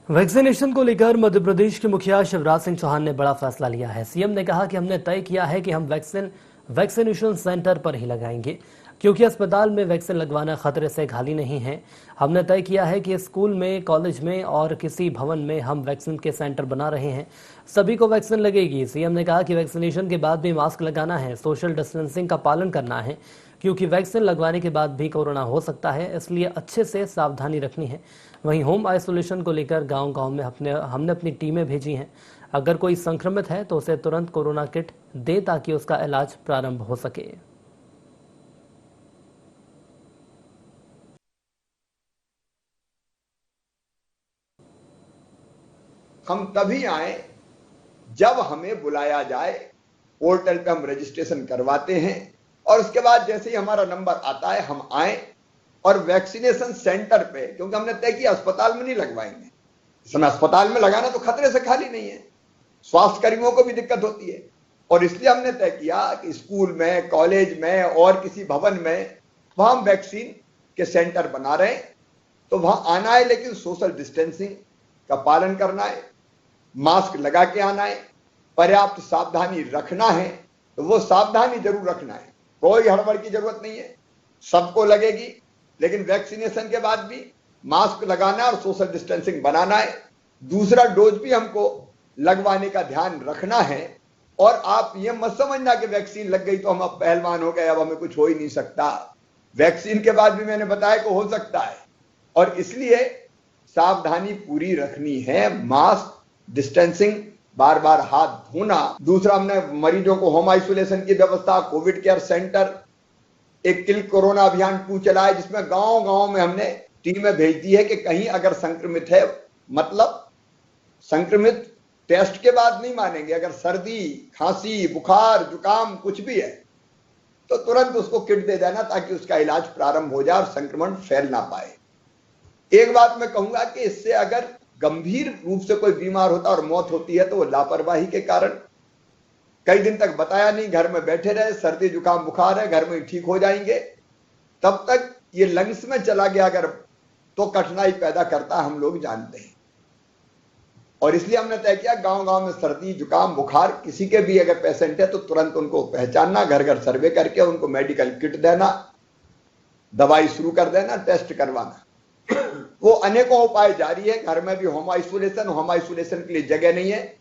Vaccination को लेकर मध्य प्रदेश के मुखिया शिवराज सिंह चौहान ने बड़ा फैसला लिया है। सीएम ने कहा कि हमने तय किया है कि हम वैक्सीनेशन सेंटर पर ही लगाएंगे, क्योंकि अस्पताल में वैक्सीन लगवाना खतरे से खाली नहीं है। हमने तय किया है कि स्कूल में, कॉलेज में और किसी भवन में हम वैक्सीन के सेंटर बना रहे हैं। सभी को वैक्सीन लगेगी। सीएम ने कहा कि वैक्सीनेशन के बाद भी मास्क लगाना है, सोशल डिस्टेंसिंग का पालन करना है, क्योंकि वैक्सीन लगवाने के बाद भी कोरोना हो सकता है, इसलिए अच्छे से सावधानी रखनी है। वहीं होम आइसोलेशन को लेकर गांव-गांव में हमने अपनी टीमें भेजी हैं। अगर कोई संक्रमित है तो उसे तुरंत कोरोना किट दें ताकि उसका इलाज प्रारंभ हो सके। हम तभी आए जब हमें बुलाया जाए। पोर्टल पे हम रजिस्ट्रेशन करवाते हैं और उसके बाद जैसे ही हमारा नंबर आता है हम आए और वैक्सीनेशन सेंटर पे, क्योंकि हमने तय किया अस्पताल में नहीं लगवाएंगे। इस समय अस्पताल में लगाना तो खतरे से खाली नहीं है, स्वास्थ्य कर्मियों को भी दिक्कत होती है और इसलिए हमने तय किया कि स्कूल में, कॉलेज में और किसी भवन में वहां हम वैक्सीन के सेंटर बना रहे हैं। तो वहां आना है, लेकिन सोशल डिस्टेंसिंग का पालन करना है, मास्क लगा के आना है, पर्याप्त सावधानी रखना है। तो वो सावधानी जरूर रखना है, कोई हड़बड़ की जरूरत नहीं है, सबको लगेगी, लेकिन वैक्सीनेशन के बाद भी मास्क लगाना और सोशल डिस्टेंसिंग बनाना है। दूसरा डोज भी हमको लगवाने का ध्यान रखना है। और आप ये मत समझना कि वैक्सीन लग गई तो हम अब पहलवान हो गए, अब हमें कुछ हो ही नहीं सकता। वैक्सीन के बाद भी मैंने बताया कि हो सकता है और इसलिए सावधानी पूरी रखनी है। मास्क, डिस्टेंसिंग, बार बार हाथ धोना। दूसरा, हमने मरीजों को होम आइसोलेशन की व्यवस्था, कोविड केयर सेंटर, एक किल कोरोना अभियान 2 चलाए, जिसमें गांव गांव में हमने टीमें भेज दी है कि कहीं अगर संक्रमित है, मतलब संक्रमित टेस्ट के बाद नहीं मानेंगे, अगर सर्दी, खांसी, बुखार, जुकाम कुछ भी है तो तुरंत उसको किट दे देना ताकि उसका इलाज प्रारंभ हो जाए और संक्रमण फैल ना पाए। एक बात मैं कहूंगा कि इससे अगर गंभीर रूप से कोई बीमार होता और मौत होती है तो वो लापरवाही के कारण कई दिन तक बताया नहीं, घर में बैठे रहे, सर्दी जुकाम बुखार है, घर में ठीक हो जाएंगे, तब तक ये लंग्स में चला गया अगर तो कठिनाई पैदा करता, हम लोग जानते हैं। और इसलिए हमने तय किया गांव गांव में सर्दी जुकाम बुखार किसी के भी अगर पेशेंट है तो तुरंत उनको पहचानना, घर घर सर्वे करके उनको मेडिकल किट देना, दवाई शुरू कर देना, टेस्ट करवाना। वो अनेकों उपाय जारी है। घर में भी होम आइसोलेशन के लिए जगह नहीं है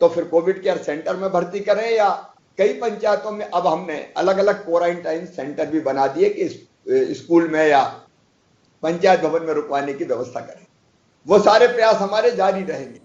तो फिर कोविड केयर सेंटर में भर्ती करें, या कई पंचायतों में अब हमने अलग अलग क्वारंटाइन सेंटर भी बना दिए कि स्कूल में या पंचायत भवन में रुकवाने की व्यवस्था करें। वो सारे प्रयास हमारे जारी रहेंगे।